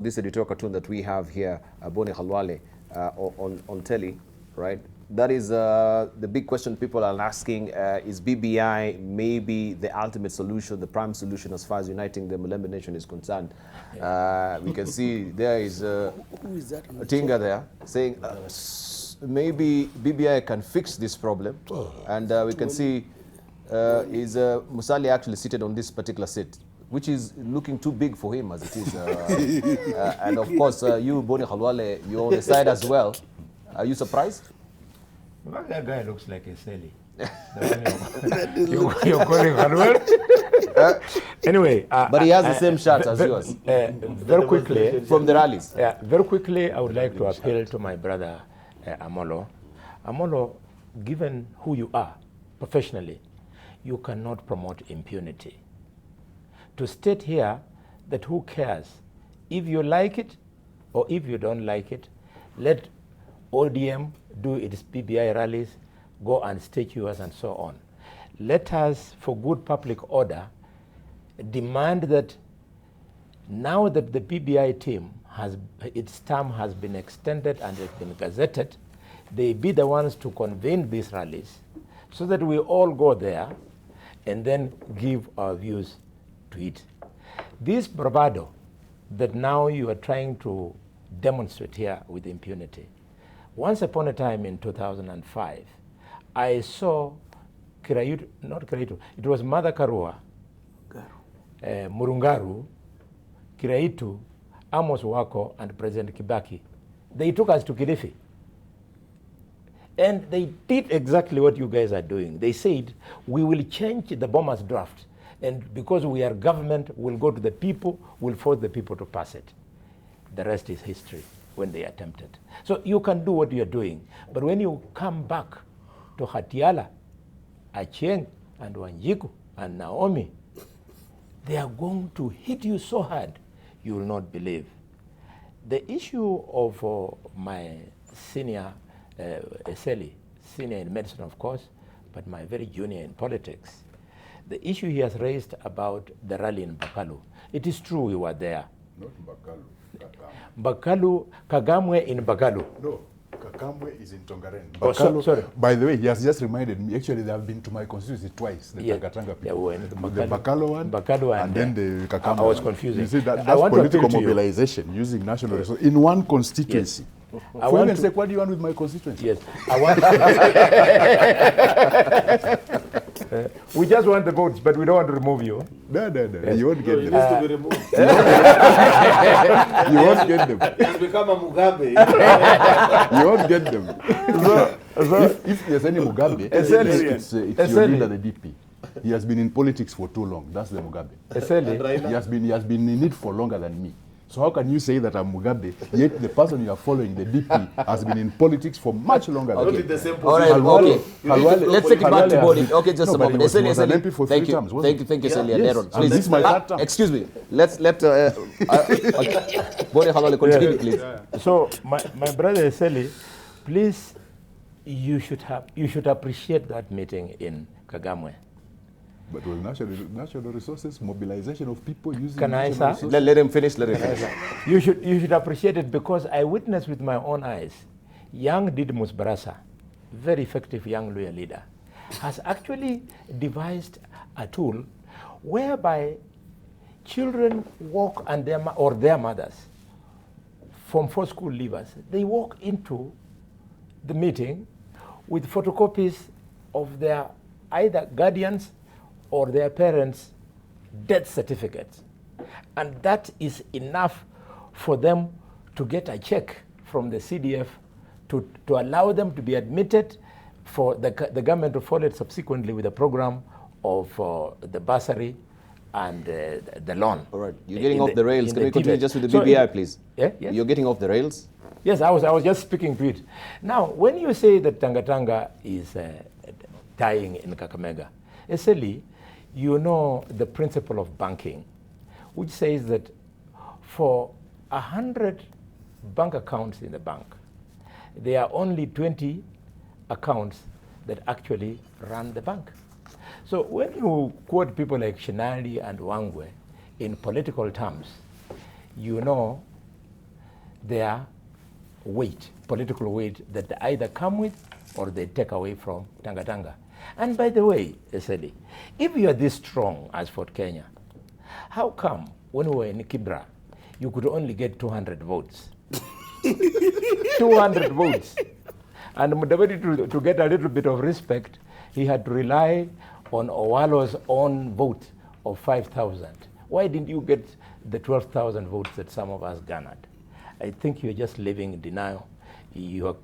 this editorial cartoon that we have here, Boni Khalwale, on telly, right? That is the big question people are asking, is BBI maybe the ultimate solution, the prime solution as far as uniting the Mulembe nation is concerned? We can see there is Tinga there saying maybe BBI can fix this problem. And we can see is Musali actually seated on this particular seat, which is looking too big for him as it is. And of course, you, Boni Khalwale, you're on the side as well. Are you surprised? Well, that guy looks like a Sally. You're calling Khalwale? Anyway. But he has the same shirt as yours. Very quickly. From the rallies. Very quickly, I would like to appeal to my brother Amolo. Amolo, given who you are professionally, you cannot promote impunity. To state here that who cares, if you like it or if you don't like it, let ODM do its BBI rallies, go and stage yours and so on. Let us, for good public order, demand that now that the BBI team its term has been extended and has been gazetted, they be the ones to convene these rallies so that we all go there and then give our views to it. This bravado that now you are trying to demonstrate here with impunity. Once upon a time in 2005, I saw not Kiraitu, it was Mother Karua, Murungaru, Kiraitu, Amos Wako, and President Kibaki. They took us to Kilifi. And they did exactly what you guys are doing. They said, we will change the bombers draft. And because we are government, we'll go to the people, we'll force the people to pass it. The rest is history when they attempted. So you can do what you're doing. But when you come back to Hatiala, Achieng, and Wanjiku, and Naomi, they are going to hit you so hard, you will not believe. The issue of my senior, Eseli, senior in medicine, of course, but my very junior in politics, the issue he has raised about the rally in Bakalu. It is true we were there. Not Bakalu, Bakalu, Kagamwe in Bakalu. No, Kakamwe is in Tongaren. Bakalu, sorry. By the way, he has just reminded me, actually they have been to my constituency twice, the Tangatanga people. The Bakalu one, and then the Kakamwe. I was confusing. You see, that's political mobilization using national resources in one constituency. Yes. For heaven's sake, what do you want with my constituency? Yes, I want we just want the votes, but we don't want to remove you. No. Yes. You won't get them. He needs to be removed. You won't get them. He has become a Mugabe. You won't get them. If there's any Mugabe, it's your leader, the DP. He has been in politics for too long. That's the Mugabe. He has been in it for longer than me. So how can you say that I'm Mugabe, yet the person you are following, the DP, has been in politics for much longer than me? The same all right, okay. Let's take it back to Boni. Okay, just a moment. Thank you, Thank you, Eseli. Yes. Please. This is my third term. Excuse me. Let Boni Khalwale continue, please. So, my brother Eseli, please, you should appreciate that meeting in Kagamwe. But with national resources, mobilization of people using Can I, national sir? resources. Let him finish. You should appreciate it because I witnessed with my own eyes. Young Didmus Barasa, very effective young lawyer leader, has actually devised a tool whereby children walk and their mothers, from 4 school leavers, they walk into the meeting with photocopies of their either guardians or their parents' death certificates. And that is enough for them to get a check from the CDF to allow them to be admitted for the government to follow it subsequently with a program of the bursary and the loan. All right, you're getting off the rails. Can we continue just with the BBI, please? Yeah? Yes? You're getting off the rails? Yes, I was just speaking to it. Now, when you say that Tangatanga is dying in Kakamega, essentially, you know the principle of banking, which says that for 100 bank accounts in the bank, there are only 20 accounts that actually run the bank. So when you quote people like Shinali and Wangwe in political terms, you know their weight, political weight that they either come with or they take away from Tanga. And by the way, Eseli, if you are this strong as Fort Kenya, how come when we were in Kibra, you could only get 200 votes? 200 votes. And Mudavadi, to get a little bit of respect, he had to rely on Owalo's own vote of 5,000. Why didn't you get the 12,000 votes that some of us garnered? I think you're just living in denial. Your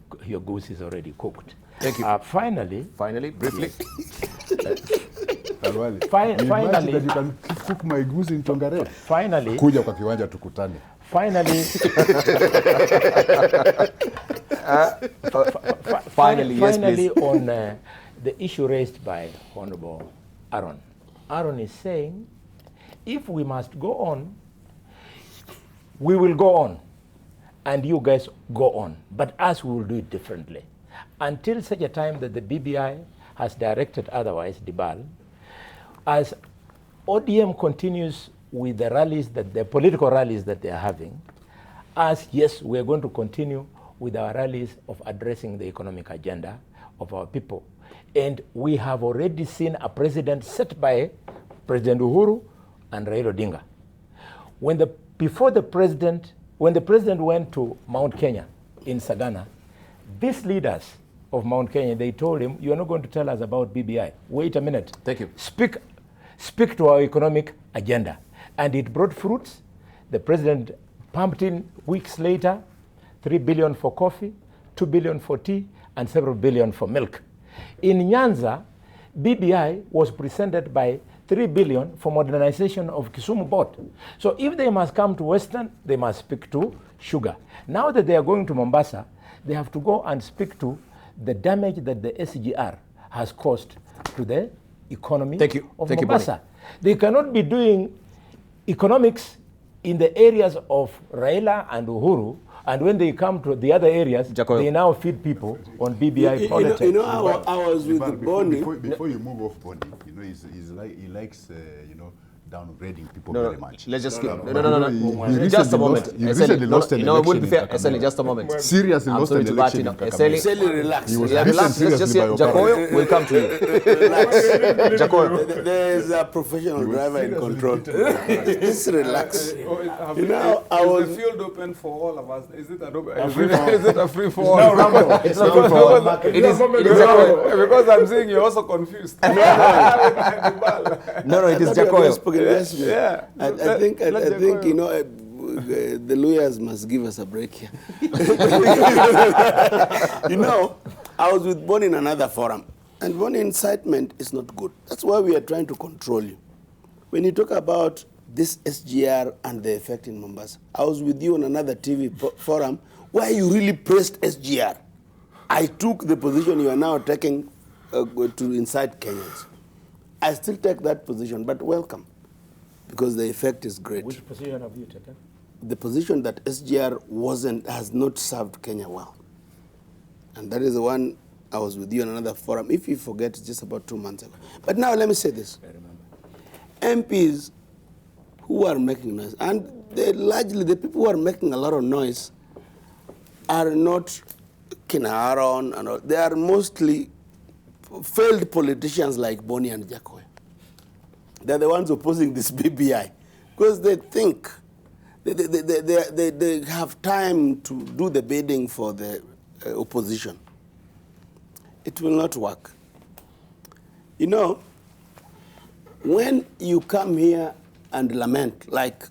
goose is already cooked. Thank you. Finally, briefly. Finally, that you can cook my goose in Tongarev. Finally, Kuja kwa kiwanja tukutane. Finally, Finally, on the issue raised by Honorable Aaron. Aaron is saying, if we must go on, we will go on, and you guys go on, but us, we will do it differently. Until such a time that the BBI has directed otherwise, Dibal, as ODM continues with the rallies, the political rallies that they are having, as yes, we are going to continue with our rallies of addressing the economic agenda of our people. And we have already seen a precedent set by President Uhuru and Raila Odinga. When the president went to Mount Kenya in Sagana, these leaders of Mount Kenya, they told him, you are not going to tell us about BBI. Wait a minute. Thank you. Speak to our economic agenda. And it brought fruits. The president pumped in weeks later, 3 billion for coffee, 2 billion for tea, and several billion for milk. In Nyanza, BBI was presented by 3 billion for modernization of Kisumu Port. So if they must come to Western, they must speak to sugar. Now that they are going to Mombasa, they have to go and speak to the damage that the SGR has caused to the economy of Mombasa. They cannot be doing economics in the areas of Raila and Uhuru, and when they come to the other areas, they now feed people on BBI politics. I was with Bonnie. Before you move off Bonnie, he likes, downgrading people No, very much. let's just skip. No. No. Just a moment. He recently lost an election. It would be fair. in Kakamega. Just a moment. Seriously I'm lost sorry an to election bat in you now. Kakamega. Relax. He was Relax. Let's just hear Jacoyo. We'll come to you. Jacoyo. There's a professional driver in control. Just relax. I was the field open for all of us. Is it a free for all? No, it's not free for all. It is because I'm seeing you're also confused. No, it is Jacoyo. Yeah. I think the lawyers must give us a break here. I was with Bonnie in another forum, and Bonnie, incitement is not good. That's why we are trying to control you. When you talk about this SGR and the effect in Mombasa, I was with you on another TV forum where you really praised SGR. I took the position you are now taking to incite Kenyans. I still take that position, but welcome, because the effect is great. Which position have you taken? The position that SGR has not served Kenya well. And that is the one I was with you on another forum. If you forget, it's just about 2 months ago. But now let me say this. I remember. MPs who are making noise, and largely the people who are making a lot of noise are not Kinaharon, and all. They are mostly failed politicians like Bonnie and Jacoy. They're the ones opposing this BBI because they think they have time to do the bidding for the opposition. It will not work. When you come here and lament, like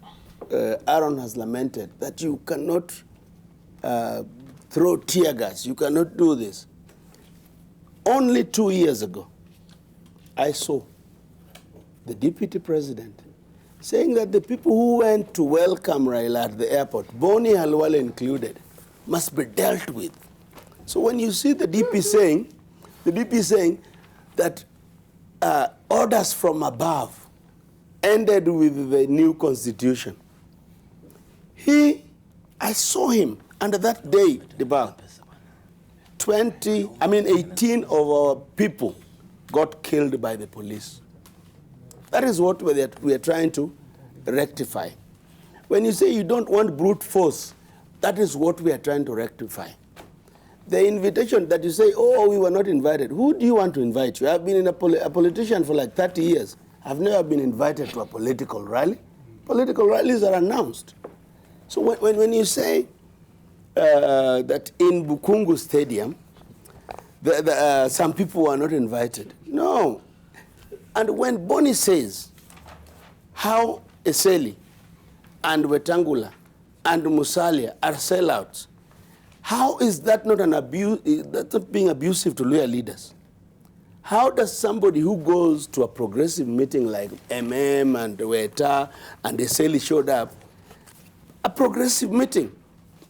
Aaron has lamented, that you cannot throw tear gas, you cannot do this. Only 2 years ago, I saw the deputy president saying that the people who went to welcome Raila at the airport, Bonnie Khalwale included, must be dealt with. So when you see the DP saying that orders from above ended with the new constitution, I saw him under that day, Debal, 18 of our people got killed by the police. That is what we are trying to rectify. When you say you don't want brute force, That is what we are trying to rectify. The invitation that you say, oh, we were not invited. Who do you want to invite? You have been in a politician for like 30 years. I've never been invited to a political rally. Political rallies are announced. So when you say that in Bukungu Stadium, some people were not invited. No. And when Boni says how Eseli and Wetangula and Musalia are sellouts, how is that not an abuse? That's not being abusive to loyal leaders. How does somebody who goes to a progressive meeting like MM and Weta and Eseli showed up, a progressive meeting,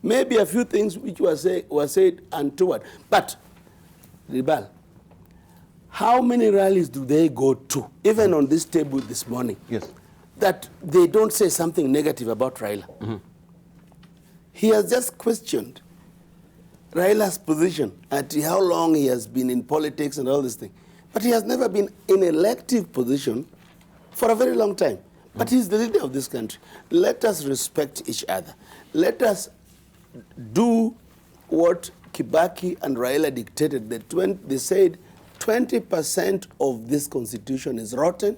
maybe a few things which were said untoward, but Ribal, how many rallies do they go to, even on this table this morning, Yes. that they don't say something negative about Raila? Mm-hmm. He has just questioned Raila's position and how long he has been in politics and all this thing. But he has never been in elective position for a very long time. But he's the leader of this country. Let us respect each other. Let us do what Kibaki and Raila dictated. They said 20% of this constitution is rotten,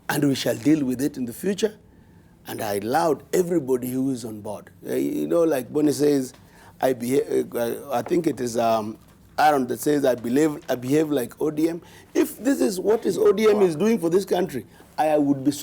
and we shall deal with it in the future. And I allowed everybody who is on board. You know, like Boni says, I think it is Aaron that says, I behave like ODM. If this is what ODM is doing for this country, I would be so